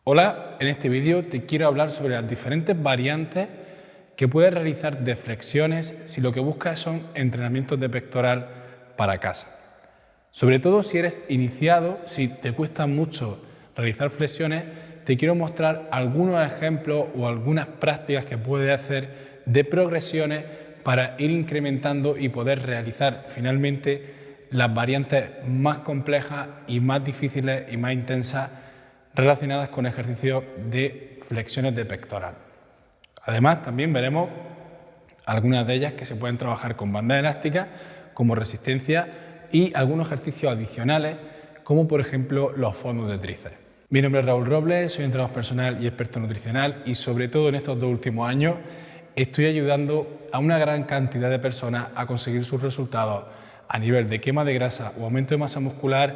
Hola, en este vídeo te quiero hablar sobre las diferentes variantes que puedes realizar de flexiones si lo que buscas son entrenamientos de pectoral para casa. Sobre todo si eres iniciado, si te cuesta mucho realizar flexiones, te quiero mostrar algunos ejemplos o algunas prácticas que puedes hacer de progresiones para ir incrementando y poder realizar finalmente las variantes más complejas y más difíciles y más intensas relacionadas con ejercicios de flexiones de pectoral. Además, también veremos algunas de ellas que se pueden trabajar con bandas elásticas como resistencia y algunos ejercicios adicionales como por ejemplo los fondos de tríceps. Mi nombre es Raúl Robles, soy entrenador personal y experto nutricional y sobre todo en estos 2 últimos años estoy ayudando a una gran cantidad de personas a conseguir sus resultados a nivel de quema de grasa o aumento de masa muscular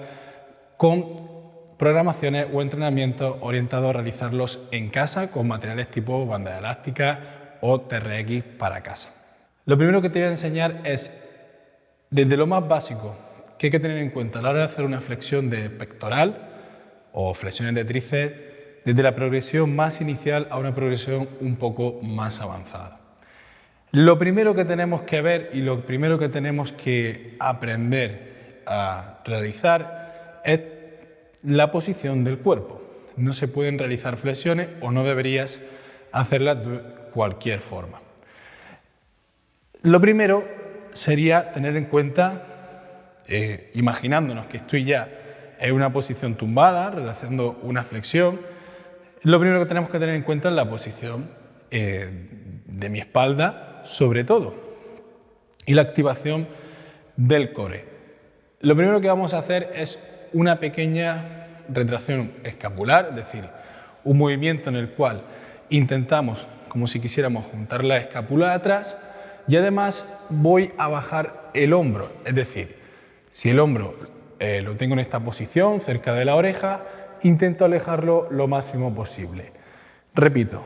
con programaciones o entrenamientos orientados a realizarlos en casa con materiales tipo bandas elásticas o TRX para casa. Lo primero que te voy a enseñar es, desde lo más básico, que hay que tener en cuenta a la hora de hacer una flexión de pectoral o flexiones de tríceps, desde la progresión más inicial a una progresión un poco más avanzada. Lo primero que tenemos que ver y lo primero que tenemos que aprender a realizar es la posición del cuerpo. No se pueden realizar flexiones o no deberías hacerlas de cualquier forma. Lo primero sería tener en cuenta, imaginándonos que estoy ya en una posición tumbada, realizando una flexión, lo primero que tenemos que tener en cuenta es la posición de mi espalda, sobre todo, y la activación del core. Lo primero que vamos a hacer es una pequeña retracción escapular, es decir, un movimiento en el cual intentamos, como si quisiéramos juntar la escápula atrás, y además voy a bajar el hombro, es decir, si el hombro lo tengo en esta posición, cerca de la oreja, intento alejarlo lo máximo posible. Repito,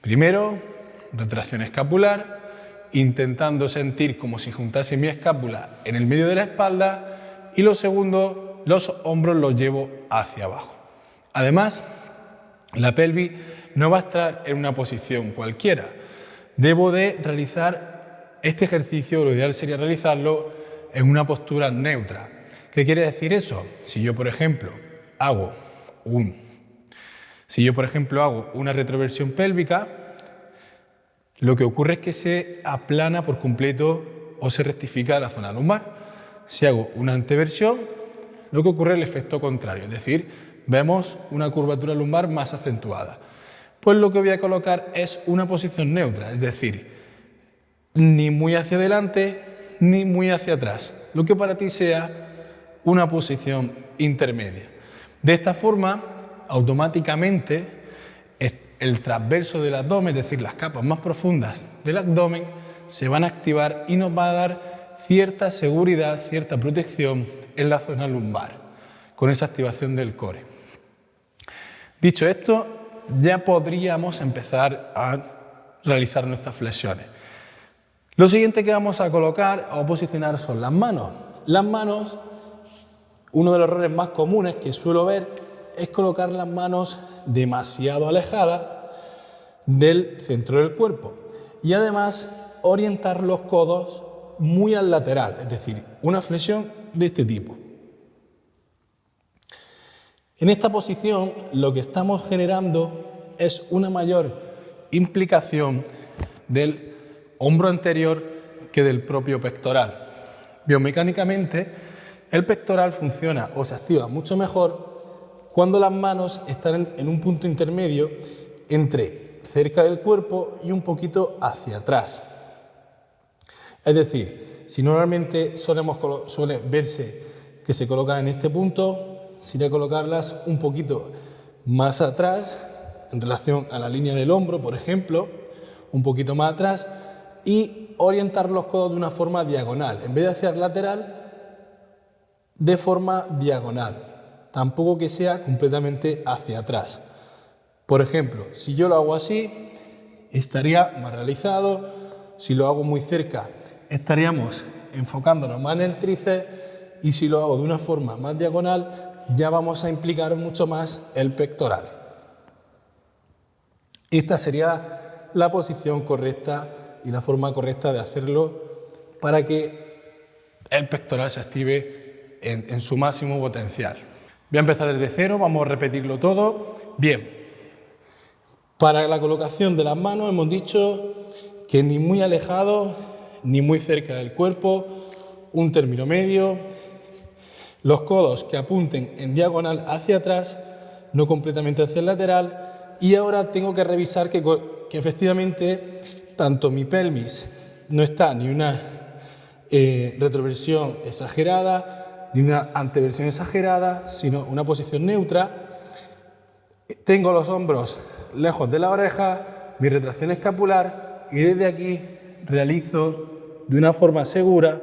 primero, retracción escapular, intentando sentir como si juntase mi escápula en el medio de la espalda, y lo segundo, los hombros los llevo hacia abajo. Además, la pelvis no va a estar en una posición cualquiera. Debo de realizar este ejercicio, lo ideal sería realizarlo en una postura neutra. ¿Qué quiere decir eso? Si yo, por ejemplo, hago una retroversión pélvica, lo que ocurre es que se aplana por completo o se rectifica la zona lumbar. Si hago una anteversión, lo que ocurre es el efecto contrario, es decir, vemos una curvatura lumbar más acentuada. Pues lo que voy a colocar es una posición neutra, es decir, ni muy hacia adelante ni muy hacia atrás, lo que para ti sea una posición intermedia. De esta forma, automáticamente, el transverso del abdomen, es decir, las capas más profundas del abdomen, se van a activar y nos va a dar cierta seguridad, cierta protección en la zona lumbar, con esa activación del core. Dicho esto, ya podríamos empezar a realizar nuestras flexiones. Lo siguiente que vamos a colocar o posicionar son las manos. Las manos, uno de los errores más comunes que suelo ver es colocar las manos demasiado alejadas del centro del cuerpo y además orientar los codos muy al lateral, es decir, una flexión de este tipo. En esta posición lo que estamos generando es una mayor implicación del hombro anterior que del propio pectoral. Biomecánicamente, el pectoral funciona o se activa mucho mejor cuando las manos están en un punto intermedio entre cerca del cuerpo y un poquito hacia atrás. Es decir, si normalmente suele verse que se colocan en este punto, sería colocarlas un poquito más atrás en relación a la línea del hombro, por ejemplo, un poquito más atrás, y orientar los codos de una forma diagonal. En vez de hacia el lateral, de forma diagonal. Tampoco que sea completamente hacia atrás. Por ejemplo, si yo lo hago así, estaría más realizado. Si lo hago muy cerca, estaríamos enfocándonos más en el tríceps. Y si lo hago de una forma más diagonal, ya vamos a implicar mucho más el pectoral. Esta sería la posición correcta y la forma correcta de hacerlo para que el pectoral se active en su máximo potencial. Voy a empezar desde cero, vamos a repetirlo todo. Bien, para la colocación de las manos hemos dicho que ni muy alejado ni muy cerca del cuerpo, un término medio, los codos que apunten en diagonal hacia atrás, no completamente hacia el lateral, y ahora tengo que revisar que efectivamente tanto mi pelvis no está ni una retroversión exagerada ni una anteversión exagerada, sino una posición neutra. Tengo los hombros lejos de la oreja, mi retracción escapular, y desde aquí realizo de una forma segura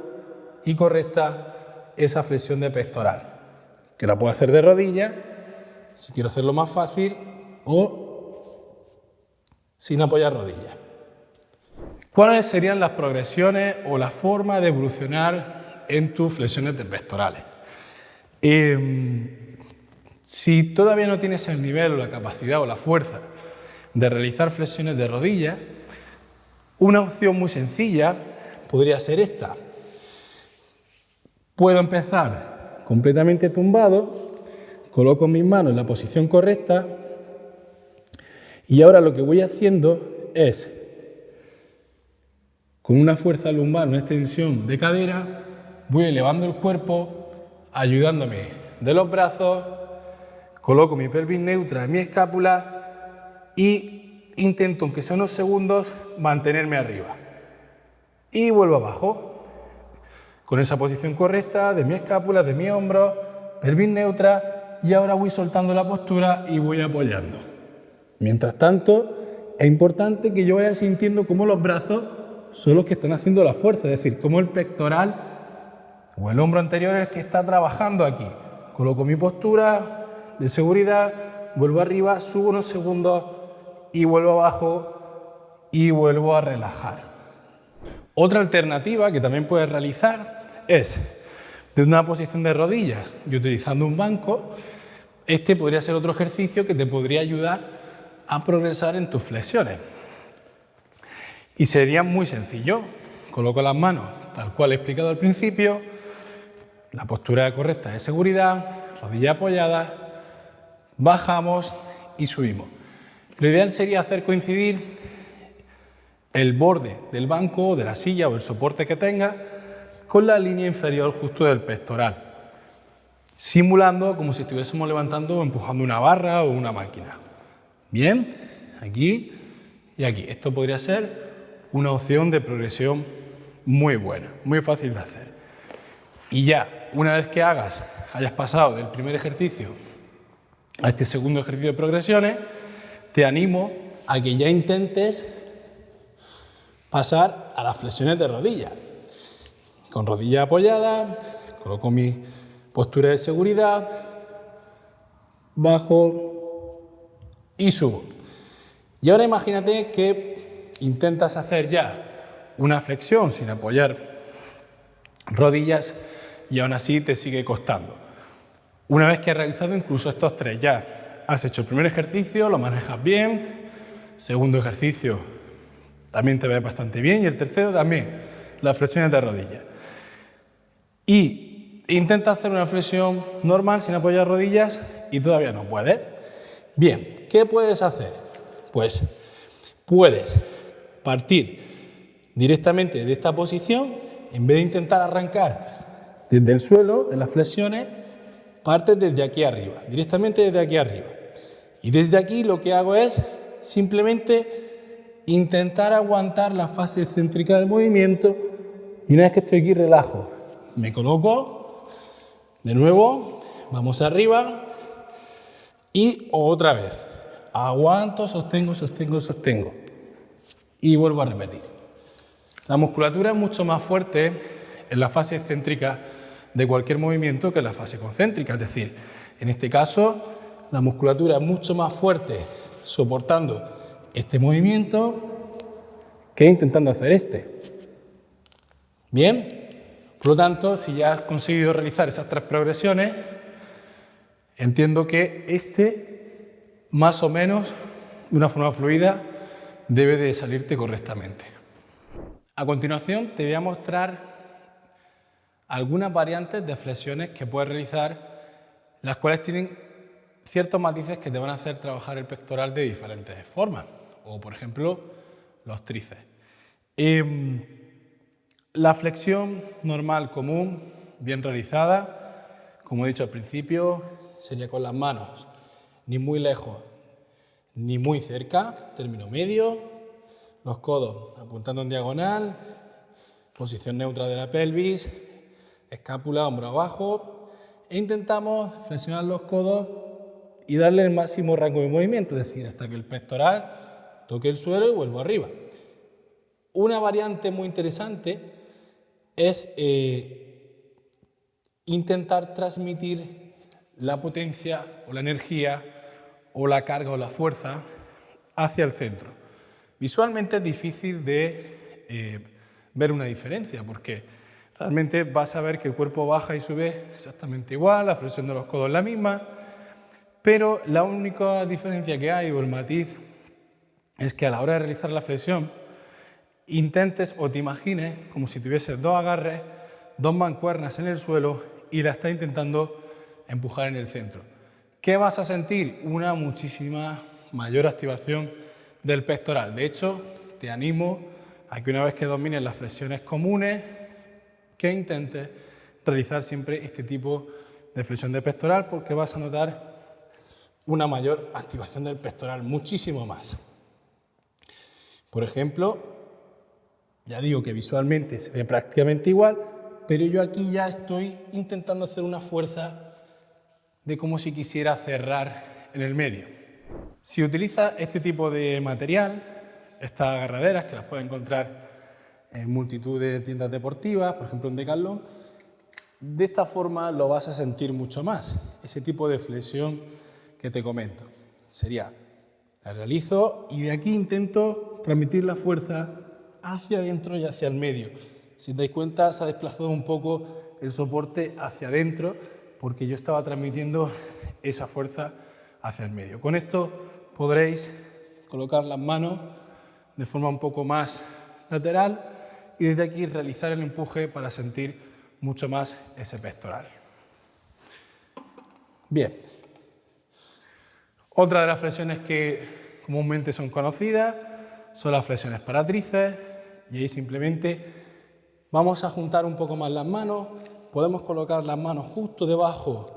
y correcta esa flexión de pectoral, que la puedo hacer de rodilla, si quiero hacerlo más fácil, o sin apoyar rodilla. ¿Cuáles serían las progresiones o la forma de evolucionar en tus flexiones de pectorales? Si todavía no tienes el nivel o la capacidad o la fuerza de realizar flexiones de rodilla, una opción muy sencilla podría ser esta. Puedo empezar completamente tumbado, coloco mis manos en la posición correcta y ahora lo que voy haciendo es, con una fuerza lumbar, una extensión de cadera, voy elevando el cuerpo, ayudándome de los brazos, coloco mi pelvis neutra en mi escápula y intento, aunque sea unos segundos, mantenerme arriba. Y vuelvo abajo, con esa posición correcta de mi escápula, de mi hombro, pelvis neutra, y ahora voy soltando la postura y voy apoyando. Mientras tanto, es importante que yo vaya sintiendo cómo los brazos son los que están haciendo la fuerza, es decir, cómo el pectoral o el hombro anterior es el que está trabajando aquí. Coloco mi postura de seguridad, vuelvo arriba, subo unos segundos y vuelvo abajo y vuelvo a relajar. Otra alternativa que también puedes realizar es de una posición de rodillas y utilizando un banco. Este podría ser otro ejercicio que te podría ayudar a progresar en tus flexiones. Y sería muy sencillo. Coloco las manos tal cual he explicado al principio, la postura correcta de seguridad, rodilla apoyada, bajamos y subimos. Lo ideal sería hacer coincidir el borde del banco o de la silla o el soporte que tenga con la línea inferior justo del pectoral, simulando como si estuviésemos levantando o empujando una barra o una máquina. Bien, aquí y aquí. Esto podría ser una opción de progresión muy buena, muy fácil de hacer. Y ya, una vez que hayas pasado del primer ejercicio a este segundo ejercicio de progresiones, te animo a que ya intentes pasar a las flexiones de rodilla. Con rodilla apoyada, coloco mi postura de seguridad, bajo y subo. Y ahora imagínate que intentas hacer ya una flexión sin apoyar rodillas y aún así te sigue costando. Una vez que has realizado incluso estos tres, ya has hecho el primer ejercicio, lo manejas bien, segundo ejercicio también te ves bastante bien y el tercero también, las flexiones de rodillas. Y intenta hacer una flexión normal sin apoyar rodillas y todavía no puedes. Bien, ¿qué puedes hacer? Pues puedes partir directamente de esta posición, en vez de intentar arrancar desde el suelo, de las flexiones, partes desde aquí arriba, directamente desde aquí arriba. Y desde aquí lo que hago es simplemente intentar aguantar la fase excéntrica del movimiento y una vez que estoy aquí relajo. Me coloco, de nuevo, vamos arriba y otra vez. Aguanto, sostengo, sostengo, sostengo. Y vuelvo a repetir. La musculatura es mucho más fuerte en la fase excéntrica de cualquier movimiento que en la fase concéntrica. Es decir, en este caso, la musculatura es mucho más fuerte soportando este movimiento que intentando hacer este. Bien. Por lo tanto, si ya has conseguido realizar esas tres progresiones, entiendo que este más o menos de una forma fluida, debe de salirte correctamente. A continuación te voy a mostrar algunas variantes de flexiones que puedes realizar, las cuales tienen ciertos matices que te van a hacer trabajar el pectoral de diferentes formas, o por ejemplo los tríceps. La flexión normal común, bien realizada, como he dicho al principio, sería con las manos ni muy lejos ni muy cerca, término medio, los codos apuntando en diagonal, posición neutra de la pelvis, escápula, hombro abajo, e intentamos flexionar los codos y darle el máximo rango de movimiento, es decir, hasta que el pectoral toque el suelo y vuelvo arriba. Una variante muy interesante es intentar transmitir la potencia o la energía o la carga o la fuerza hacia el centro. Visualmente es difícil de ver una diferencia porque realmente vas a ver que el cuerpo baja y sube exactamente igual, la flexión de los codos es la misma, pero la única diferencia que hay o el matiz es que a la hora de realizar la flexión intentes o te imagines como si tuvieses dos agarres, dos mancuernas en el suelo y la estás intentando empujar en el centro. ¿Qué vas a sentir? Una muchísima mayor activación del pectoral. De hecho, te animo a que una vez que domines las flexiones comunes, que intentes realizar siempre este tipo de flexión de pectoral porque vas a notar una mayor activación del pectoral, muchísimo más. Por ejemplo, ya digo que visualmente se ve prácticamente igual, pero yo aquí ya estoy intentando hacer una fuerza de como si quisiera cerrar en el medio. Si utilizas este tipo de material, estas agarraderas que las puedes encontrar en multitud de tiendas deportivas, por ejemplo en Decathlon, de esta forma lo vas a sentir mucho más. Ese tipo de flexión que te comento sería, la realizo y de aquí intento transmitir la fuerza hacia adentro y hacia el medio. Si os dais cuenta, se ha desplazado un poco el soporte hacia adentro porque yo estaba transmitiendo esa fuerza hacia el medio. Con esto podréis colocar las manos de forma un poco más lateral y desde aquí realizar el empuje para sentir mucho más ese pectoral. Bien. Otra de las flexiones que comúnmente son conocidas son las flexiones para tríceps y ahí simplemente vamos a juntar un poco más las manos, podemos colocar las manos justo debajo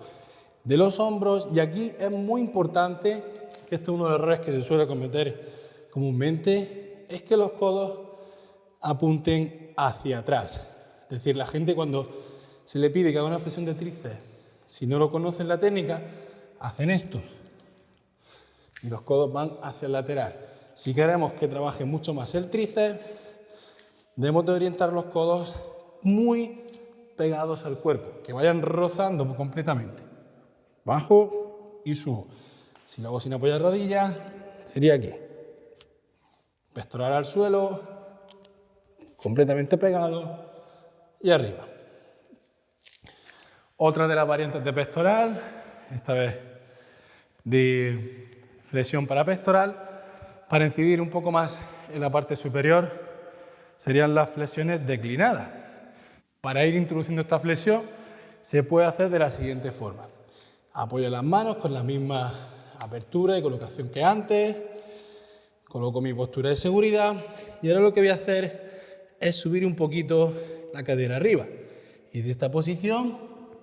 de los hombros y aquí es muy importante, que esto es uno de los errores que se suele cometer comúnmente, es que los codos apunten hacia atrás. Es decir, la gente cuando se le pide que haga una flexión de tríceps, si no lo conocen la técnica, hacen esto y los codos van hacia el lateral. Si queremos que trabaje mucho más el tríceps, debemos de orientar los codos muy pegados al cuerpo, que vayan rozando completamente. Bajo y subo. Si lo hago sin apoyar rodillas, sería aquí. Pectoral al suelo, completamente pegado y arriba. Otra de las variantes de pectoral, esta vez de flexión para pectoral, para incidir un poco más en la parte superior, serían las flexiones declinadas. Para ir introduciendo esta flexión se puede hacer de la siguiente forma. Apoyo las manos con la misma apertura y colocación que antes, coloco mi postura de seguridad y ahora lo que voy a hacer es subir un poquito la cadera arriba y de esta posición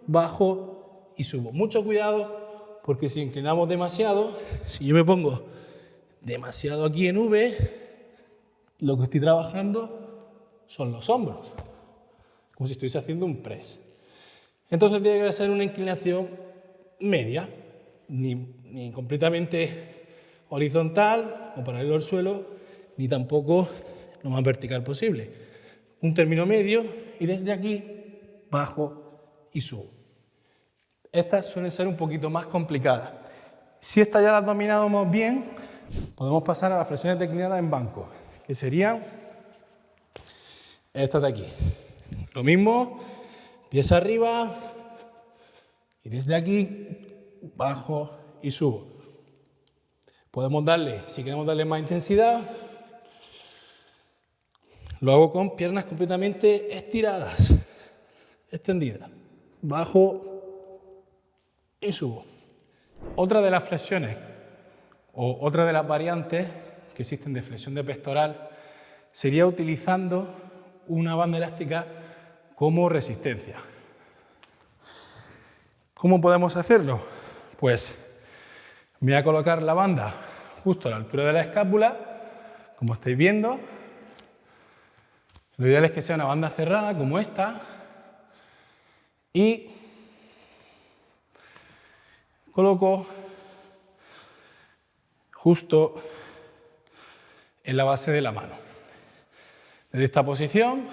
bajo y subo. Mucho cuidado porque si inclinamos demasiado, si yo me pongo demasiado aquí en V, lo que estoy trabajando son los hombros, como si estuviese haciendo un press. Entonces tiene que ser una inclinación media, ni completamente horizontal o paralelo al suelo, ni tampoco lo más vertical posible. Un término medio y desde aquí bajo y subo. Estas suelen ser un poquito más complicadas. Si estas ya las dominamos bien, podemos pasar a las flexiones declinadas en banco, que serían estas de aquí. Lo mismo, pies arriba y desde aquí bajo y subo. Podemos darle, si queremos darle más intensidad, lo hago con piernas completamente estiradas, extendidas. Bajo y subo. Otra de las flexiones o otra de las variantes que existen de flexión de pectoral sería utilizando una banda elástica como resistencia. ¿Cómo podemos hacerlo? Pues me voy a colocar la banda justo a la altura de la escápula, como estáis viendo. Lo ideal es que sea una banda cerrada como esta y coloco justo en la base de la mano. Desde esta posición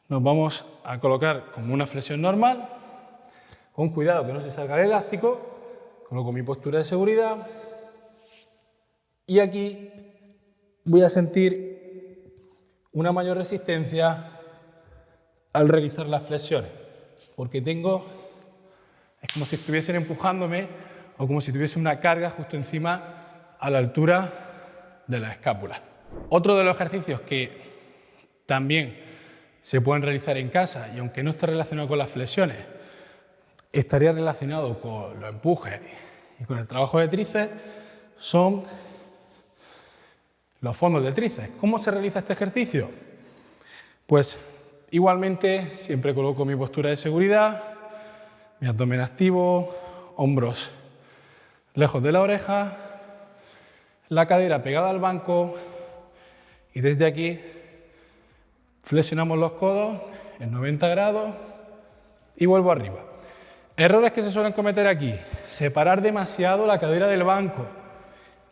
nos vamos a colocar como una flexión normal, con cuidado que no se salga el elástico, coloco mi postura de seguridad y aquí voy a sentir una mayor resistencia al realizar las flexiones, porque es como si estuviesen empujándome o como si tuviese una carga justo encima a la altura de la escápula. Otro de los ejercicios que también se pueden realizar en casa y aunque no esté relacionado con las flexiones, estaría relacionado con los empujes y con el trabajo de tríceps, son los fondos de tríceps. ¿Cómo se realiza este ejercicio? Pues igualmente siempre coloco mi postura de seguridad, mi abdomen activo, hombros lejos de la oreja, la cadera pegada al banco y desde aquí flexionamos los codos en 90 grados y vuelvo arriba. Errores que se suelen cometer aquí: separar demasiado la cadera del banco,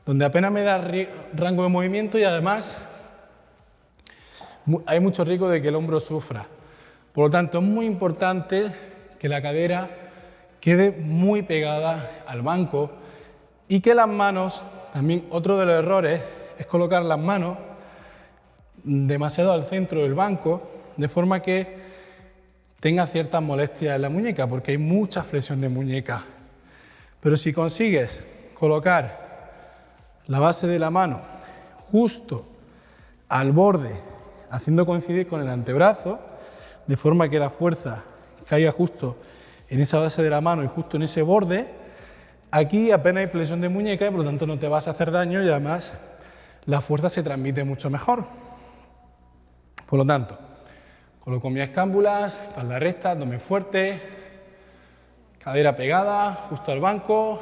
donde apenas me da rango de movimiento y además hay mucho riesgo de que el hombro sufra. Por lo tanto, es muy importante que la cadera quede muy pegada al banco y que las manos, también otro de los errores es colocar las manos demasiado al centro del banco, de forma que tenga ciertas molestias en la muñeca, porque hay mucha flexión de muñeca. Pero si consigues colocar la base de la mano justo al borde, haciendo coincidir con el antebrazo, de forma que la fuerza caiga justo en esa base de la mano y justo en ese borde, aquí apenas hay flexión de muñeca y por lo tanto no te vas a hacer daño y además la fuerza se transmite mucho mejor. Por lo tanto, coloco mis escápulas, espalda recta, abdomen fuerte, cadera pegada justo al banco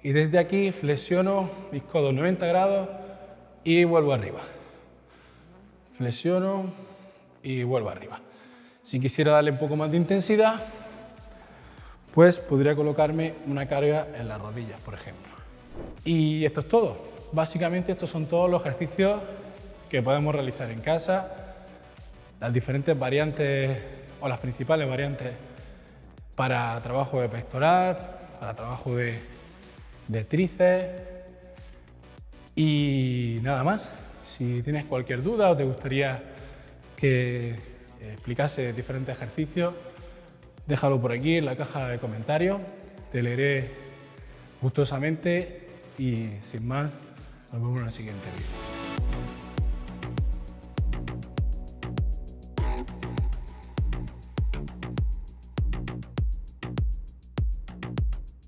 y desde aquí flexiono mis codos 90 grados y vuelvo arriba. Flexiono y vuelvo arriba. Si quisiera darle un poco más de intensidad, pues podría colocarme una carga en las rodillas, por ejemplo. Y esto es todo. Básicamente estos son todos los ejercicios que podemos realizar en casa, las diferentes variantes o las principales variantes para trabajo de pectoral, para trabajo de tríceps y nada más. Si tienes cualquier duda o te gustaría que explicase diferentes ejercicios, déjalo por aquí en la caja de comentarios, te leeré gustosamente y sin más, nos vemos en el siguiente vídeo.